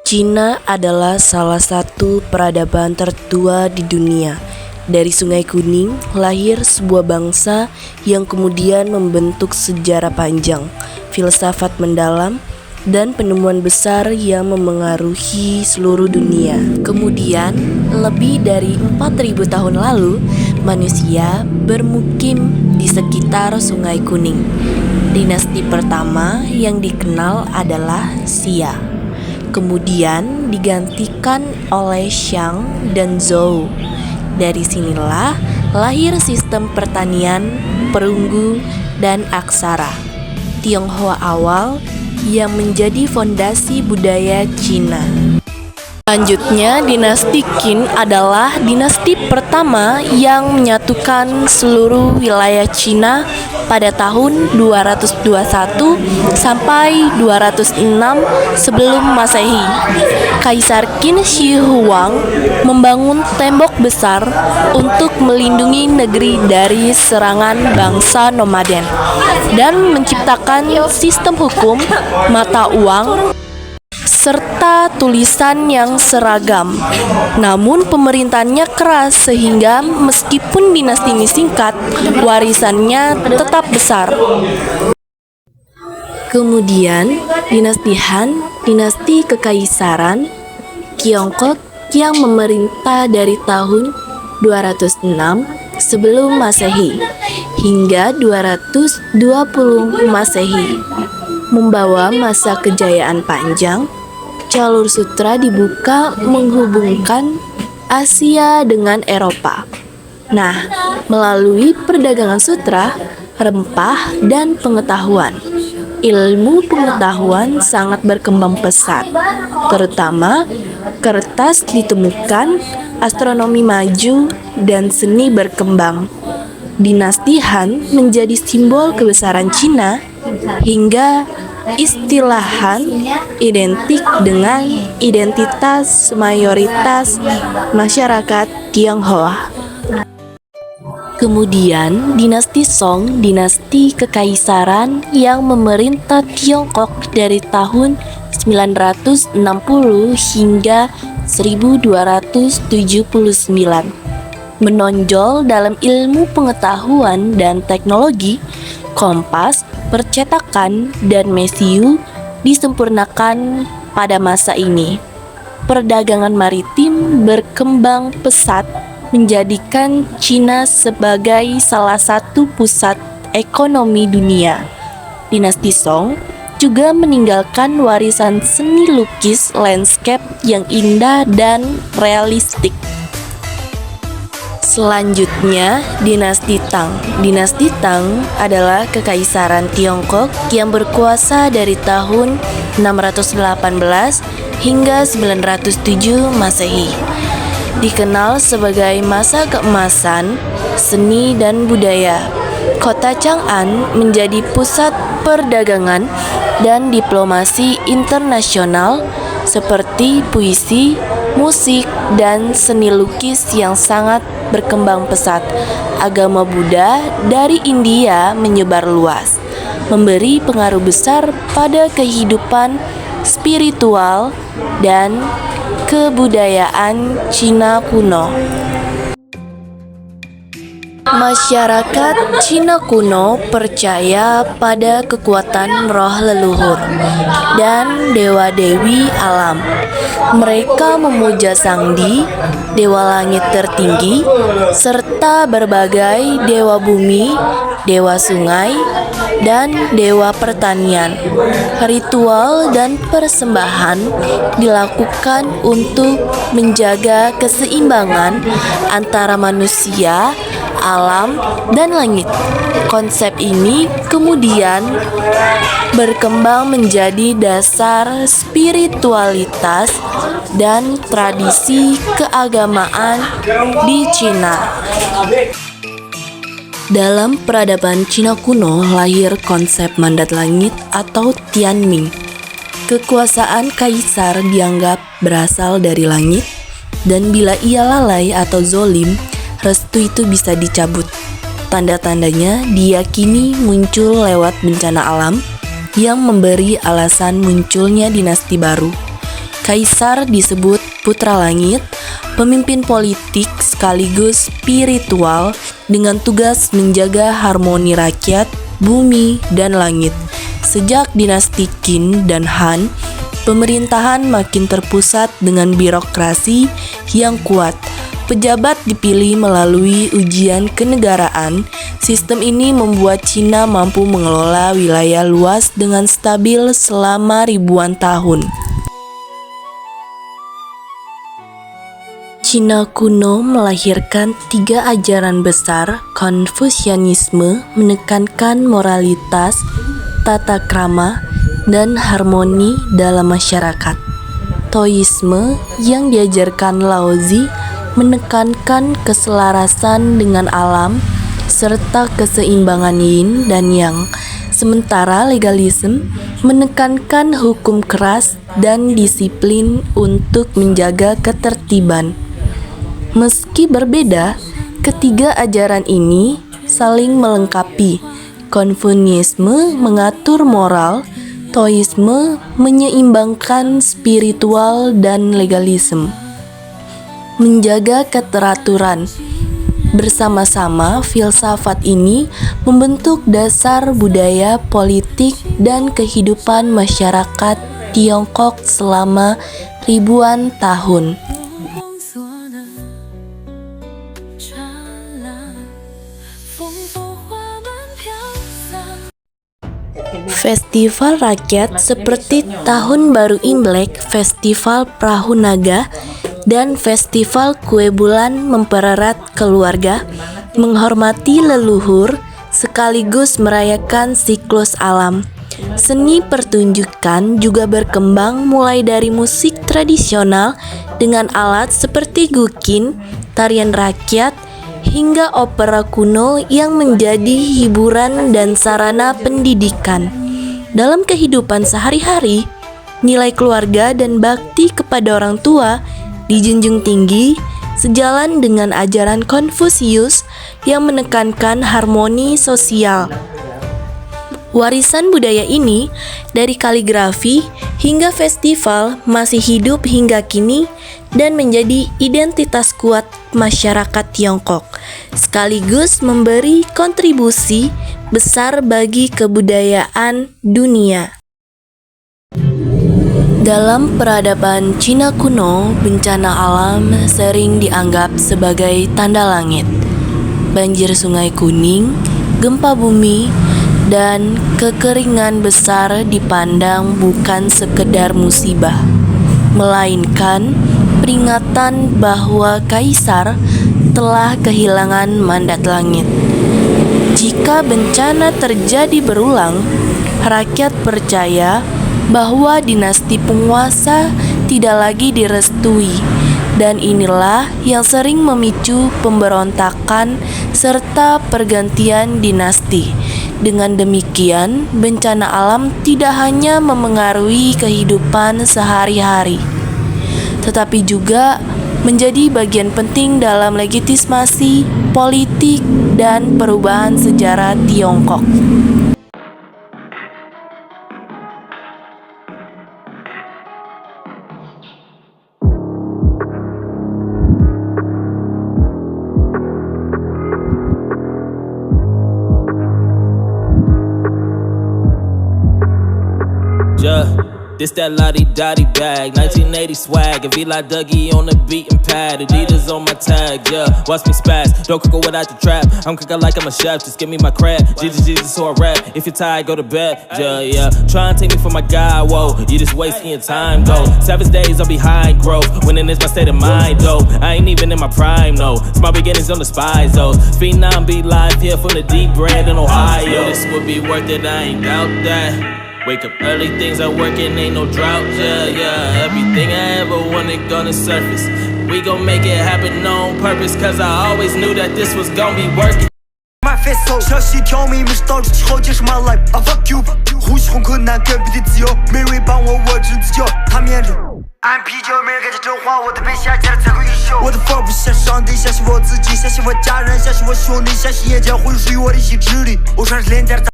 Cina adalah salah satu peradaban tertua di dunia. Dari Sungai Kuning lahir sebuah bangsa yang kemudian membentuk sejarah panjang, filsafat mendalam, dan penemuan besar yang memengaruhi seluruh dunia. Kemudian, lebih dari 4.000 tahun lalu, manusia bermukim di sekitar Sungai Kuning. Dinasti pertama yang dikenal adalah Xia. Kemudian digantikan oleh Shang dan Zhou. Dari sinilah lahir sistem pertanian, perunggu, dan aksara Tionghoa awal yang menjadi fondasi budaya Cina. Selanjutnya, dinasti Qin adalah dinasti pertama yang menyatukan seluruh wilayah Cina pada tahun 221 sampai 206 sebelum Masehi. Kaisar Qin Shi Huang membangun tembok besar untuk melindungi negeri dari serangan bangsa nomaden dan menciptakan sistem hukum, mata uang, serta tulisan yang seragam. Namun pemerintahannya keras sehingga meskipun dinasti ini singkat, warisannya tetap besar. Kemudian dinasti Han, dinasti kekaisaran Tiongkok yang memerintah dari tahun 206 sebelum Masehi hingga 220 Masehi, membawa masa kejayaan panjang. Jalur sutra dibuka menghubungkan Asia dengan Eropa. Nah, melalui perdagangan sutra, rempah, dan pengetahuan, ilmu pengetahuan sangat berkembang pesat, terutama kertas ditemukan, astronomi maju, dan seni berkembang. Dinasti Han menjadi simbol kebesaran Cina hingga istilah Han identik dengan identitas mayoritas masyarakat Tionghoa. Kemudian dinasti Song, dinasti kekaisaran yang memerintah Tiongkok dari tahun 960 hingga 1279. Menonjol dalam ilmu pengetahuan dan teknologi, kompas, percetakan, dan mesiu disempurnakan pada masa ini. Perdagangan maritim berkembang pesat, menjadikan Cina sebagai salah satu pusat ekonomi dunia. Dinasti Song juga meninggalkan warisan seni lukis landscape yang indah dan realistik. Selanjutnya, dinasti Tang. Dinasti Tang adalah kekaisaran Tiongkok yang berkuasa dari tahun 618 hingga 907 Masehi. Dikenal sebagai masa keemasan seni dan budaya. Kota Chang'an menjadi pusat perdagangan dan diplomasi internasional seperti puisi, musik, dan seni lukis yang sangat berkembang pesat. Agama Buddha dari India menyebar luas, memberi pengaruh besar pada kehidupan spiritual dan kebudayaan Cina kuno. Masyarakat Cina kuno percaya pada kekuatan roh leluhur dan dewa-dewi alam. Mereka memuja Sangdi, dewa langit tertinggi, serta berbagai dewa bumi, dewa sungai, dan dewa pertanian. Ritual dan persembahan dilakukan untuk menjaga keseimbangan antara manusia, alam, dan langit. Konsep ini kemudian berkembang menjadi dasar spiritualitas dan tradisi keagamaan di Cina. Dalam peradaban Cina kuno lahir konsep mandat langit atau Tianming. Kekuasaan kaisar dianggap berasal dari langit, dan bila ia lalai atau zolim, restu itu bisa dicabut. Tanda-tandanya diyakini muncul lewat bencana alam yang memberi alasan munculnya dinasti baru. Kaisar disebut putra langit, pemimpin politik sekaligus spiritual dengan tugas menjaga harmoni rakyat, bumi, dan langit. Sejak dinasti Qin dan Han, pemerintahan makin terpusat dengan birokrasi yang kuat. Pejabat dipilih melalui ujian kenegaraan. Sistem ini membuat Cina mampu mengelola wilayah luas dengan stabil selama ribuan tahun. Cina kuno melahirkan 3 ajaran besar. Konfusianisme menekankan moralitas, tata krama, dan harmoni dalam masyarakat. Taoisme yang diajarkan Laozi menekankan keselarasan dengan alam serta keseimbangan yin dan yang. Sementara legalisme menekankan hukum keras dan disiplin untuk menjaga ketertiban. Meski berbeda, ketiga ajaran ini saling melengkapi. Konfusianisme mengatur moral, Taoisme menyeimbangkan spiritual, dan legalisme menjaga keteraturan. Bersama-sama, filsafat ini membentuk dasar budaya, politik, dan kehidupan masyarakat Tiongkok selama ribuan tahun. Festival rakyat seperti Tahun Baru Imlek, Festival Perahu Naga, dan Festival Kue Bulan mempererat keluarga, menghormati leluhur, sekaligus merayakan siklus alam. Seni pertunjukan juga berkembang mulai dari musik tradisional dengan alat seperti guqin, tarian rakyat, hingga opera kuno yang menjadi hiburan dan sarana pendidikan. Dalam kehidupan sehari-hari, nilai keluarga dan bakti kepada orang tua dijunjung tinggi, sejalan dengan ajaran Konfusius yang menekankan harmoni sosial. Warisan budaya ini, dari kaligrafi hingga festival, masih hidup hingga kini dan menjadi identitas kuat masyarakat Tiongkok, sekaligus memberi kontribusi besar bagi kebudayaan dunia. Dalam peradaban Cina kuno, bencana alam sering dianggap sebagai tanda langit. Banjir Sungai Kuning, gempa bumi, dan kekeringan besar dipandang bukan sekedar musibah, melainkan peringatan bahwa kaisar telah kehilangan mandat langit. Jika bencana terjadi berulang, rakyat percaya bahwa dinasti penguasa tidak lagi direstui, dan inilah yang sering memicu pemberontakan serta pergantian dinasti. Dengan demikian, bencana alam tidak hanya memengaruhi kehidupan sehari-hari, tetapi juga menjadi bagian penting dalam legitimasi politik dan perubahan sejarah Tiongkok. Yeah, this that lottie-dottie bag, 1980 swag, and V-Like Dougie on the beat and pad, Adidas on my tag, yeah, watch me spaz, don't cook without the trap, I'm cooking like I'm a chef, just give me my crab, Jesus, so I rap, if you're tired, go to bed, yeah, try and take me for my guy, whoa, you just wasting your time, go, 7 days I'm behind growth, winning is my state of mind, though, I ain't even in my prime, no, it's my beginnings on the spies, though, Phenom be live here from the deep brand in Ohio, this would be worth it, I ain't doubt that. Wake up early, things are working, ain't no drought, yeah. Everything I ever wanted gonna surface. We gon' make it happen on purpose, cause I always knew that this was gon' be working. My face so 消息挑明，没到之后就是 my life。I fuck you， 呼吸很困难，隔壁的自由，没人帮我，我只能自救。他面着。俺啤酒，没人敢讲真话，我的被下架了才会优秀。我的 flow 不相信上帝，相信我自己，相信我家人，相信我兄弟，相信眼角会属于我的意志力。我穿着廉价的。